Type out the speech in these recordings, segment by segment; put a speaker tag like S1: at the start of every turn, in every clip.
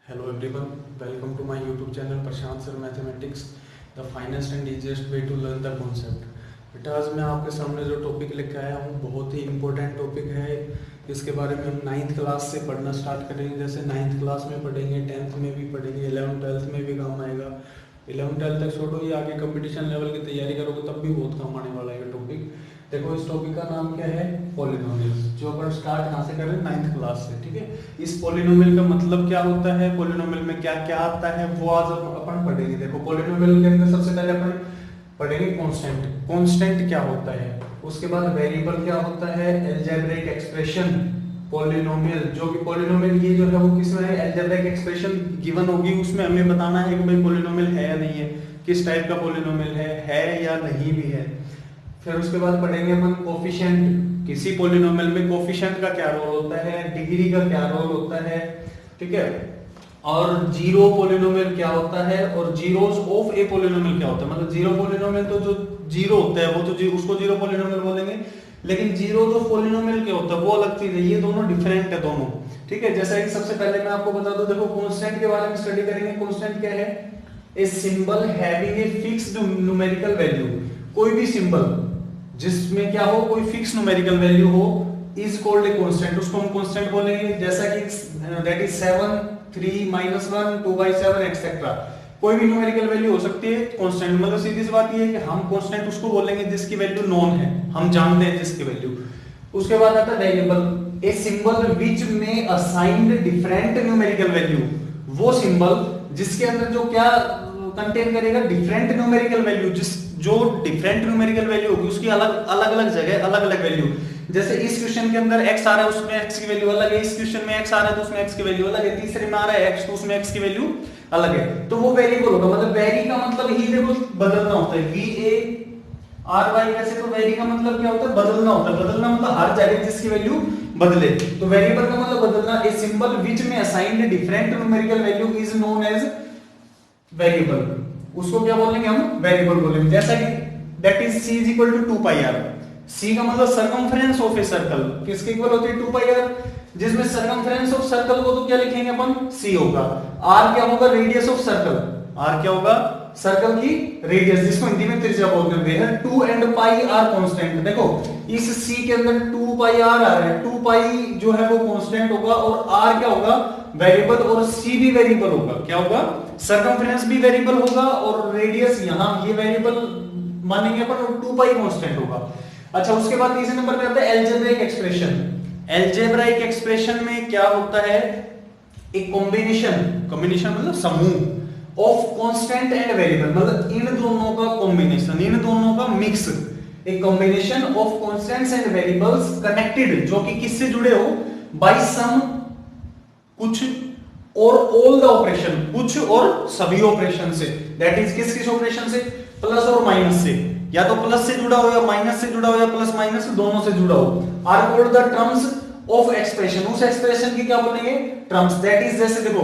S1: Hello everyone, welcome to my YouTube channel Prashant sir mathematics the finest and easiest way to learn the concept. बेटा आज मैं आपके सामने जो टॉपिक लेकर आया हूँ बहुत ही इम्पोर्टेंट टॉपिक है। इसके बारे में हम 9th क्लास से पढ़ना स्टार्ट करेंगे। जैसे 9th क्लास में पढ़ेंगे, 10th में भी पढ़ेंगे, 11th 12th में भी काम आएगा। 11th 12th तक छोड़ो, ये आगे कंपटीशन लेवल की तैयारी करोगे तब भी बहुत काम आने वाला है टॉपिक। देखो इस टॉपिक का नाम क्या है, पॉलिनोमियल्स, जो अपन स्टार्ट कहाँ से करें, 9th क्लास से। ठीक है, इस पॉलिनोमियल का मतलब क्या होता है, पॉलिनोमियल में क्या क्या आता है वो आज अपन पढ़ेंगे। देखो पॉलिनोमियल के अंदर सबसे पहले अपन पढ़ेंगे कांस्टेंट। कांस्टेंट क्या होता है, उसके बाद वेरिएबल क्या होता है, अलजेब्रिक एक्सप्रेशन, पॉलिनोमियल, जो कि पॉलिनोमियल ये जो है वो किसमें है, अलजेब्रिक एक्सप्रेशन गिवन होगी, उसमें हमें बताना है कि भाई पॉलिनोमियल है या नहीं है, किस टाइप का पॉलिनोमियल है या नहीं भी है। फिर उसके बाद पढ़ेंगे अपन कोफिशिएंट। किसी पॉलिनोमियल में कोफिशिएंट का क्या रोल होता है, डिग्री का क्या रोल होता है, ठीक है, और जीरो पॉलिनोमियल क्या होता है, और जीरोस ऑफ ए पॉलिनोमियल क्या होता है। मतलब जीरो पॉलिनोमियल तो जो जीरो होता है वो तो उसको जीरो पॉलिनोमियल बोलेंगे, लेकिन जीरो जो पॉलिनोमियल क्या होता है वो अलग चीज है। ये दोनों डिफरेंट है दोनों, ठीक है। जैसा कि सबसे पहले मैं आपको बता दूं, देखो कांस्टेंट के बारे में स्टडी करेंगे। कांस्टेंट क्या है, a symbol having a fixed numerical value. कोई भी सिंबल जिसमें क्या हो, कोई फिक्स न्यूमेरिकल वैल्यू हो, इज कॉल्ड ए कांस्टेंट, उसको हम कांस्टेंट बोलेंगे। जैसा कि दैट इज 7 3 -1 2/7 एक्सेट्रा। कोई भी न्यूमेरिकल वैल्यू हो सकती है कांस्टेंट। मतलब सीधी सी बात ये है कि हम कांस्टेंट उसको बोलेंगे जिसकी वैल्यू नोन है, हम जानते हैं जिसकी वैल्यू। उसके बाद आता है वेरिएबल, ए सिंबल व्हिच में असाइन्ड डिफरेंट न्यूमेरिकल वैल्यू। वो सिंबल जिसके अंदर जो क्या कंटेन करेगा, डिफरेंट न्यूमेरिकल वैल्यू, जो डिफरेंट न्यूमेरिकल वैल्यू होगी उसकी अलग अलग जगह अलग अलग वैल्यू। जैसे इस क्वेश्चन के अंदर x आ रहा है, उसमें x की वैल्यू अलग है। इस क्वेश्चन में x आ रहा है तो उसमें x की वैल्यू अलग है। तीसरे में आ रहा है x तो उसमें x की वैल्यू अलग है। तो वो वेरिएबल होगा। मतलब वेरी का मतलब ही देखो बदलना होता है, VARY। वैसे तो वेरी का मतलब क्या होता है, बदलना होता है। बदलना मतलब हर जगह जिसकी वैल्यू बदले। तो वेरिएबल का मतलब बदलना। ए सिंबल व्हिच में assigned different numerical value is known as variable. उसको क्या बोलेंगे हम, वेरिएबल बोलेंगे। जैसा कि that is c is equal to 2πr। c का मतलब सर्कमफ्रेंस ऑफ ए सर्कल, किसके इक्वल होती है, 2πr। जिसमें सर्कमफ्रेंस ऑफ सर्कल को तो क्या लिखेंगे अपन, c होगा। r क्या होगा, रेडियस ऑफ सर्कल। r क्या होगा, सर्कल की रेडियस, जिसको हिंदी में त्रिज्या बोलते हैं। 2 एंड π आर कांस्टेंट। देखो इस c के अंदर 2πr आ रहा है, 2π जो है वो कांस्टेंट होगा, और r क्या होगा, वेरिएबल, और c भी वेरिएबल होगा। क्या होगा, सर्कमफ्रेंस भी वेरिएबल होगा, और रेडियस यहाँ ये वेरिएबल मानेंगे अपन, और 2π कांस्टेंट होगा। अच्छा, उसके बाद तीसरे नंबर पे आता है अलजेब्रिक एक्सप्रेशन। अलजेब्रिक एक्सप्रेशन में क्या होता है, एक कॉम्बिनेशन मतलब समूह ऑफ कांस्टेंट एंड वेरिएबल। मतलब इन दोनों का कॉम्बिनेशन, इन दोनों का मिक्स, एक combination of constants and variables connected, जो कि किससे जुड़े हो, बाय सम, कुछ, और ऑल द ऑपरेशन, कुछ और सभी ऑपरेशन से। दैट इज किस किस ऑपरेशन से, प्लस और माइनस से। या तो प्लस से जुड़ा हो, या माइनस से जुड़ा हो, या प्लस माइनस दोनों से जुड़ा हो। Are called the terms of expression. उस एक्सप्रेशन की क्या बोलेंगे, टर्म्स। दैट इज जैसे देखो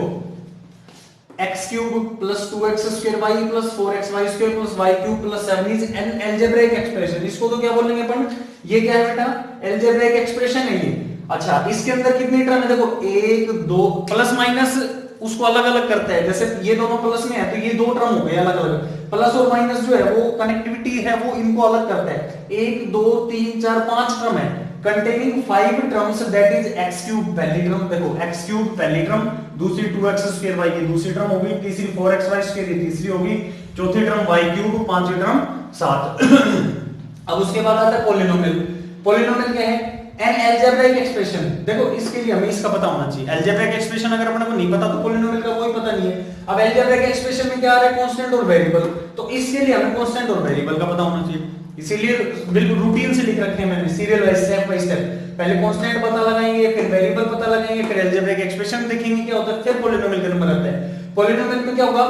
S1: x³ + 2x² y + 4xy² + y³ + 7 is an algebraic expression. इसको तो क्या बोलेंगे अपन, ये क्या है बेटा, अलजेब्रिक एक्सप्रेशन है ये। अच्छा, इसके अंदर कितनी टर्म है, देखो 1 2, प्लस माइनस उसको अलग अलग करता है। जैसे ये दोनों प्लस में है तो ये दो टर्म हो गए अलग अलग। प्लस और माइनस जो है वो कनेक्टिविटी है, वो इनको अलग करता है। 1 2 3 4 5 टर्म है, containing 5 terms. That is x³ पहली टर्म। देखो x³ पहली टर्म, दूसरी 2x² y की दूसरी टर्म होगी, तीसरी 4xy² की तीसरी होगी, चौथी टर्म y³, पांचवी टर्म 7। अब उसके बाद आता है पॉलिनोमियल। पॉलिनोमियल क्या है, एन अलजेब्रिक एक्सप्रेशन। देखो इसके लिए हमें इसका पता होना चाहिए। अलजेब्रिक एक्सप्रेशन अगर अपने को नहीं पता तो पॉलिनोमियल का कोई पता नहीं है। अब अलजेब्रिक एक्सप्रेशन में क्या आ रहा है, कांस्टेंट और वेरिएबल। तो इसके लिए हमें कांस्टेंट और वेरिएबल का पता होना चाहिए। इसीलिए बिल्कुल रूटीन से लिख रखे हैं मैंने, serial wise, step by step. पहले कांस्टेंट पता लगाएंगे, फिर वेरिएबल पता लगाएंगे, फिर अलजेब्रिक एक्सप्रेशन देखेंगे क्या होता है, फिर पॉलिनोमियल का नंबर आता है। पॉलिनोमियल में क्या होगा,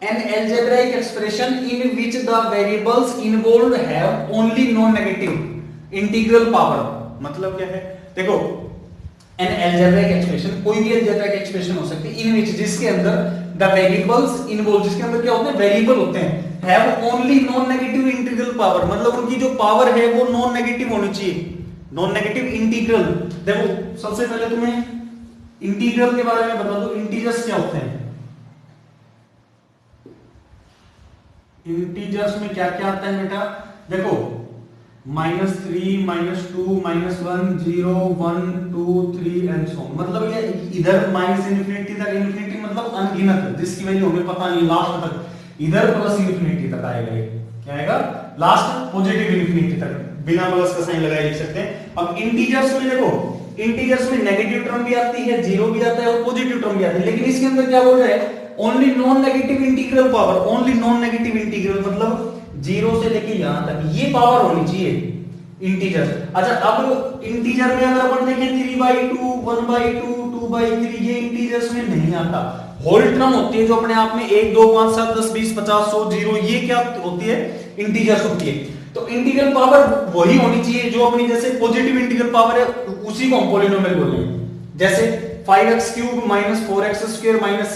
S1: N algebraic expression in which the variables involved have only non negative integral power. मतलब क्या है, देखो एन अलजेब्रिक एक्सप्रेशन, कोई भी अलजेब्रिक एक्सप्रेशन हो सकती है, इन विच, जिसके अंदर द वेरिएबल्स इन्वॉल्व, जिसके अंदर क्या होते हैं, वेरिएबल होते हैं, have only non negative integral power. मतलब उनकी जो पावर है वो नॉन नेगेटिव होनी चाहिए, नॉन नेगेटिव इंटीग्रल। देखो सबसे पहले तुम्हें
S2: इंटीग्रल के बारे में बता दो, इंटीजर्स क्या होते हैं, इंटीजर्स में क्या क्या आता है बेटा, देखो -3 -2 -1 0 1 2 3 एंड सो, मतलब ये इधर माइनस इन्फिनिटी तक, इन्फिनिटी मतलब अनगिनत, जिसकी वैल्यू हमें पता नहीं लास्ट तक, इधर प्लस इन्फिनिटी तक आएगा, ये क्या आएगा लास्ट पॉजिटिव इन्फिनिटी तक, बिना प्लस का साइन लगाए लिख सकते हैं। अब इंटीजर्स में देखो, इंटीजर्स में नेगेटिव टर्म भी आती है, जीरो भी आता है और पॉजिटिव टर्म भी आती है, लेकिन इसके अंदर क्या बोल रहे हैं, only non negative integral power, only non negative integral मतलब जीरो से लेके यहां तक ये पावर होनी चाहिए इंटीजर। अच्छा अब इंटीजर में अगर अपन देखें 3/2 1/2 2/3 ये इंटीजर्स में नहीं आता, होल टर्म होती है जो अपने आप में 1 2 5 7 10 20 50 100 0, ये क्या होती है, इंटीजर्स होती है। तो इंटीग्रल पावर वही होनी चाहिए जो अपनी जैसे पॉजिटिव इंटीग्रल पावर है, उसी को हम पॉलिनोमियल बोलेंगे। जैसे 5x³ - 4x² -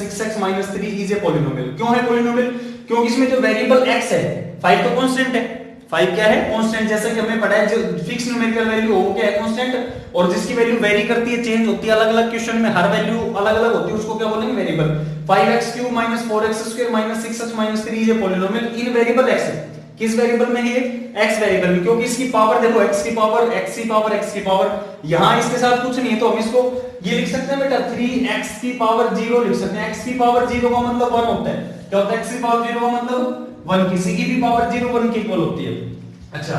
S2: 6x - 3 is a polynomial. क्यों है पॉलिनोमियल, क्योंकि इसमें जो वेरिएबल x है, 5 तो कांस्टेंट है, 5 क्या है कांस्टेंट, जैसे कि हमने पढ़ा है जो फिक्स न्यूमेरिकल वैल्यू हो वो क्या है कांस्टेंट, और जिसकी वैल्यू वेरी करती है, चेंज होती है, अलग-अलग क्वेश्चन में हर वैल्यू अलग-अलग होती है, उसको क्या बोलेंगे वेरिएबल। 5x³ - 4x² - 6x - 3 ये पॉलिनोमियल इन वेरिएबल x है। किस वेरिएबल में है, x वेरिएबल में, क्योंकि इसकी पावर देखो x की पावर x की पावर x की पावर, यहां इसके साथ कुछ नहीं है, तो हम इसको ये लिख सकते हैं बेटा 3x की पावर 0 लिख सकते हैं। x की पावर 0 का मतलब 1 होता है, क्या होता है x की पावर 0 का मतलब 1, किसी की भी पावर 0 1 के इक्वल होती है। अच्छा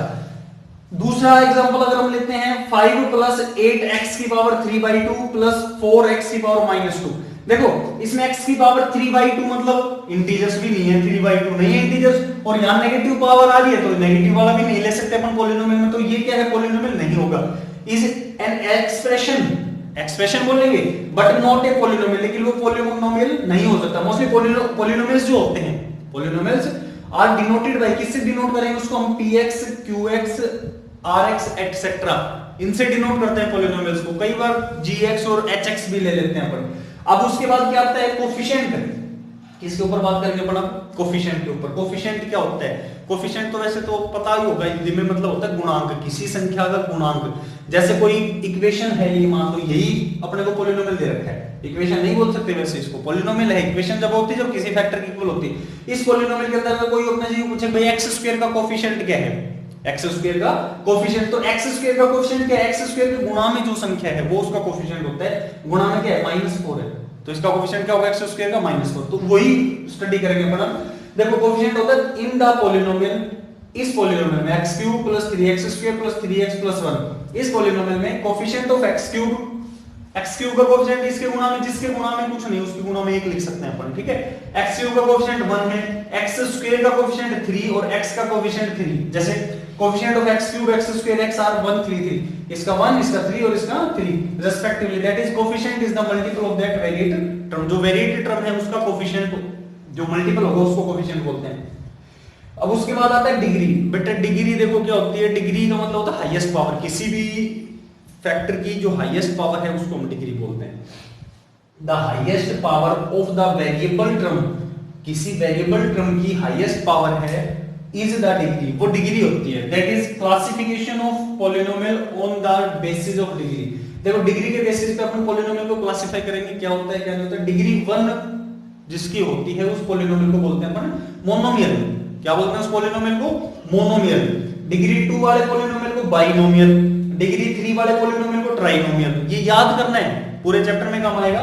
S2: दूसरा एग्जांपल अगर हम लेते हैं 5 + 8x की पावर 3/2 + 4x की पावर -2, देखो इसमें x की पावर 3/2 मतलब इंटीजर्स भी नहीं है, 3/2 नहीं है इंटीजर्स, और यहां नेगेटिव पावर आ रही है तो नेगेटिव वाला भी नहीं ले सकते अपन पॉलिनोमियल में, तो ये क्या है पॉलिनोमियल नहीं होगा, इज एन एक्सप्रेशन, एक्सप्रेशन बोलेंगे बट नॉट ए पॉलिनोमियल, लेकिन वो पॉलिनोमियल नहीं हो सकता। मोस्टली पॉलिनोमियल्स जो होते हैं, पॉलिनोमियल्स आर डिनोटेड बाय, किससे डिनोट करेंगे उसको हम, px qx rx एटसेट्रा, इनसे डिनोट करते हैं पॉलिनोमियल्स को, कई बार gx और hx भी ले लेते हैं अपन। अब उसके बाद क्या आता है कोफिशिएंट, किसके ऊपर बात करेंगे अपन, कोफिशिएंट के ऊपर। कोफिशिएंट क्या होता है, कोफिशिएंट तो वैसे तो पता ही होगा हिंदी में, मतलब होता है गुणांक, किसी संख्या का गुणांक। जैसे कोई इक्वेशन है, ये मान लो यही अपने को पॉलिनोमियल दे रखा है, इक्वेशन नहीं बोल सकते वैसे इसको, पॉलिनोमियल है। इक्वेशन जब होती है जब किसी फैक्टर की इक्वल होती है। इस पॉलिनोमियल के अंदर अगर कोई अपने जी पूछे भाई x² का कोफिशिएंट क्या है, x² का कोफिशिएंट, तो x² का कोफिशिएंट क्या है, x² के गुणा में जो संख्या है वो उसका कोफिशिएंट होता है, गुणा में क्या है -4 है, तो इसका कोफिशिएंट क्या होगा x² का -4, तो वही स्टडी करेंगे अपन। देखो कोफिशिएंट होता है इन द पॉलिनोमियल, इस पॉलिनोमियल में x³ + 3x² + 3x + 1, इस पॉलिनोमियल में कोफिशिएंट ऑफ x³ का कोफिशिएंट इसके गुणा में, जिसके गुणा में कुछ नहीं उसके गुणा में 1 लिख सकते हैं अपन, ठीक है। x³ का कोफिशिएंट 1 है, x² का कोफिशिएंट 3 और x का कोफिशिएंट 3, जैसे coefficient of x³ x² x are 1 3 3, इसका 1 इसका 3 और इसका 3 respectively, that is coefficient is the multiple of that variate term, जो वेरिएट टर्म है उसका कोफिशिएंट जो मल्टीपल होगा उसको कोफिशिएंट बोलते हैं। अब उसके बाद आता है डिग्री। बेटा डिग्री देखो क्या होती है, डिग्री का मतलब होता है हाईएस्ट पावर, किसी भी फैक्टर की जो हाईएस्ट पावर है उसको हम डिग्री बोलते हैं। The highest power of the variable term, किसी वेरिएबल टर्म की हाईएस्ट पावर है इज द डिग्री, वो डिग्री होती है। That is classification of polynomial on the basis of degree. देखो डिग्री के बेसिस पे अपन पॉलिनोमियल को क्लासिफाई करेंगे, क्या होता है क्या नहीं होता है। डिग्री 1 जिसकी होती है उस पॉलिनोमियल को बोलते हैं अपन मोनोमियल। क्या बोलते हैं उस पॉलिनोमियल को, मोनोमियल। डिग्री 2 वाले पॉलिनोमियल को बाइनोमियल, डिग्री 3 वाले पॉलिनोमियल को ट्राइनोमियल। ये याद करना है, पूरे चैप्टर में काम आएगा।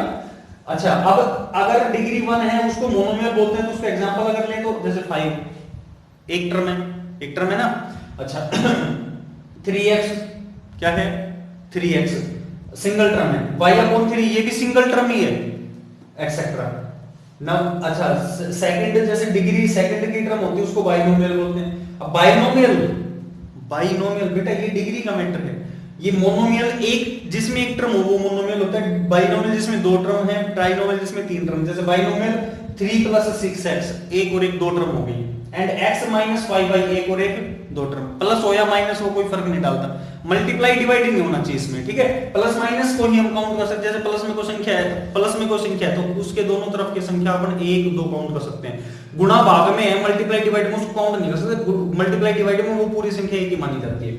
S2: अच्छा अब अगर डिग्री 1 है उसको मोनोमियल बोलते हैं, तो उसका एग्जांपल अगर लें तो जैसे 5 एक टर्म है ना। अच्छा 3x क्या है, 3x सिंगल टर्म है, y/3 ये भी सिंगल टर्म ही है, एक्सेट्रा ना। अच्छा सेकंड, जैसे डिग्री सेकंड की टर्म होती है उसको बाइनोमियल बोलते हैं। अब बाइनोमियल बेटा ये डिग्री का मैटर है। ये मोनोमियल एक जिसमें एक टर्म हो वो मोनोमियल होता है, बाइनोमियल जिसमें 2 टर्म है, ट्राइनोमियल जिसमें 3 टर्म। जैसे बाइनोमियल 3 + 6x, एक और एक 2 टर्म हो गई, एंड x - 5y, एक और एक 2 टर्म। प्लस हो या माइनस हो कोई फर्क नहीं डालता, मल्टीप्लाई डिवाइड नहीं होना चाहिए इसमें, ठीक है। प्लस माइनस को ही हम काउंट कर सकते हैं। जैसे प्लस में कोई संख्या है तो उसके दोनों तरफ की संख्या अपन 1 2 काउंट कर सकते हैं। गुणा भाग में है, मल्टीप्लाई डिवाइड में उसको काउंट नहीं कर सकते। मल्टीप्लाई डिवाइड में वो पूरी संख्या एक ही मानी जाती है।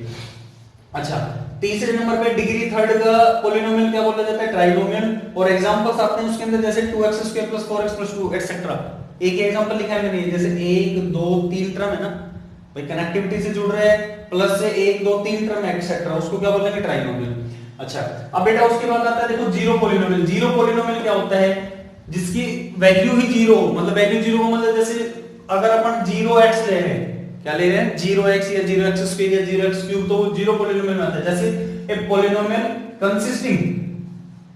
S2: अच्छा तीसरे नंबर पे डिग्री थर्ड का पॉलिनोमियल क्या बोला जाता है? ट्राइनोमियल। और एग्जांपल्स आते हैं उसके अंदर जैसे 2x² + 4x + 2 एटसेट्रा। एक एग्जांपल लिखा है मैंने, जैसे 1 2 3 टर्म है ना भाई, कनेक्टिविटी से जुड़ रहे हैं, प्लस से 1 2 3 टर्म एटसेट्रा, उसको क्या बोलेंगे? ट्राइनोमियल। अच्छा, अब बेटा उसके बाद आता है देखो जीरो पॉलिनोमियल। जीरो पॉलिनोमियल क्या होता है? जिसकी वैल्यू ही जीरो, मतलब वैल्यू जीरो का मतलब जैसे अगर अपन 0x ले रहे हैं, क्या ले रहे हैं? 0x या 0x² या 0x³, तो वो जीरो पॉलिनोमियल में आता है। जैसे ए पॉलिनोमियल कंसिस्टिंग,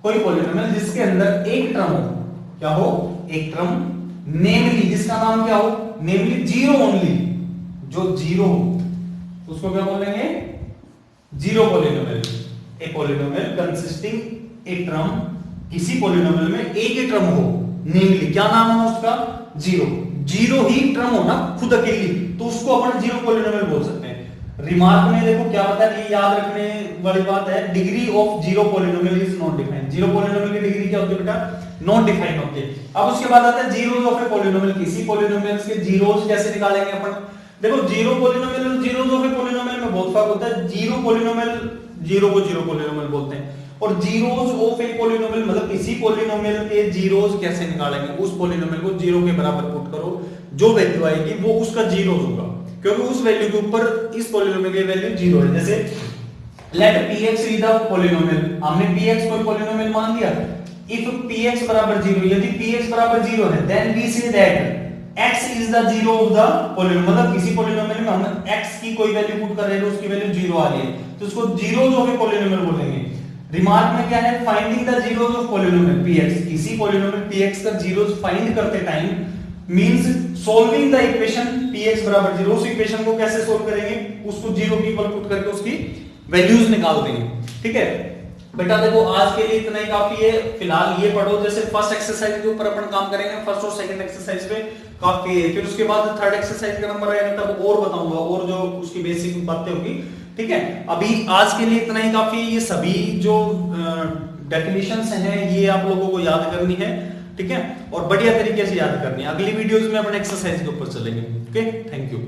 S2: कोई पॉलिनोमियल जिसके अंदर एक टर्म हो, क्या हो? एक टर्म, नेमली जिसका नाम क्या हो? नेमली जीरो ओनली, जो जीरो हो उसको क्या बोलेंगे? Zero polynomial. A polynomial consisting a term, किसी पॉलिनोमियल में एक ही टर्म हो, नेमली क्या नाम है उसका? जीरो। जीरो ही टर्म हो ना खुद अकेली, तो उसको अपन जीरो पॉलिनोमियल बोल सकते हैं। रिमार्क में देखो क्या बताया, ये याद रखने वाली बात है, degree of zero polynomial is not defined. Zero polynomial की डिग्री क्या होती है बेटा? नॉट डिफाइंड होती है। अब उसके बाद आता है जीरोस ऑफ ए पॉलिनोमियल। किसी पॉलिनोमियल्स के जीरोस कैसे निकालेंगे अपन? देखो जीरो पॉलिनोमियल और जीरोस ऑफ ए पॉलिनोमियल में बहुत फर्क होता है। जीरो पॉलिनोमियल, जीरो को जीरो पॉलिनोमियल बोलते हैं, और जीरोस ऑफ ए पॉलिनोमियल मतलब किसी पॉलिनोमियल के जीरोस कैसे निकालेंगे? उस पॉलिनोमियल को जीरो के बराबर पुट करो, जो वैल्यू आएगी वो उसका जीरोस होगा, क्योंकि उस वैल्यू के ऊपर इस पॉलिनोमियल की वैल्यू जीरो है। जैसे let px be the polynomial, हमने px कोई पॉलिनोमियल मान लिया। इफ px बराबर 0, यदि px बराबर 0 है, then we say that x is the zero of the polynomial, मतलब किसी पॉलिनोमियल में हम x की कोई वैल्यू पुट कर रहे हैं, उसकी वैल्यू 0 आ रही है, तो उसको जीरोस ऑफ ए पॉलिनोमियल बोलेंगे। रिमार्क में क्या है? Finding the zeros of polynomial px, किसी पॉलिनोमियल px का जीरोस फाइंड करते time means solving the equation px बराबर 0। उस इक्वेशन को कैसे सोल्व करेंगे? उसको 0 के इक्वल पुट करके उसकी वैल्यूज निकाल देंगे। ठीक है बेटा, देखो आज के लिए इतना ही काफी है। फिलहाल ये पढ़ो, जैसे फर्स्ट एक्सरसाइज के ऊपर अपन काम करेंगे, फर्स्ट और सेकंड एक्सरसाइज पे काफी है। फिर उसके बाद थर्ड एक्सरसाइज का नंबर आएगा तब और बताऊंगा, और जो उसकी बेसिक बातें होगी। ठीक है, अभी आज के लिए इतना ही काफी है। ये सभी जो डेफिनेशंस हैं ये आप लोगों को याद करनी है। ठीक है, और बढ़िया तरीके से याद करनी है। अगली वीडियोस में अपन एक्सरसाइज के ऊपर चलेंगे। Okay, thank you.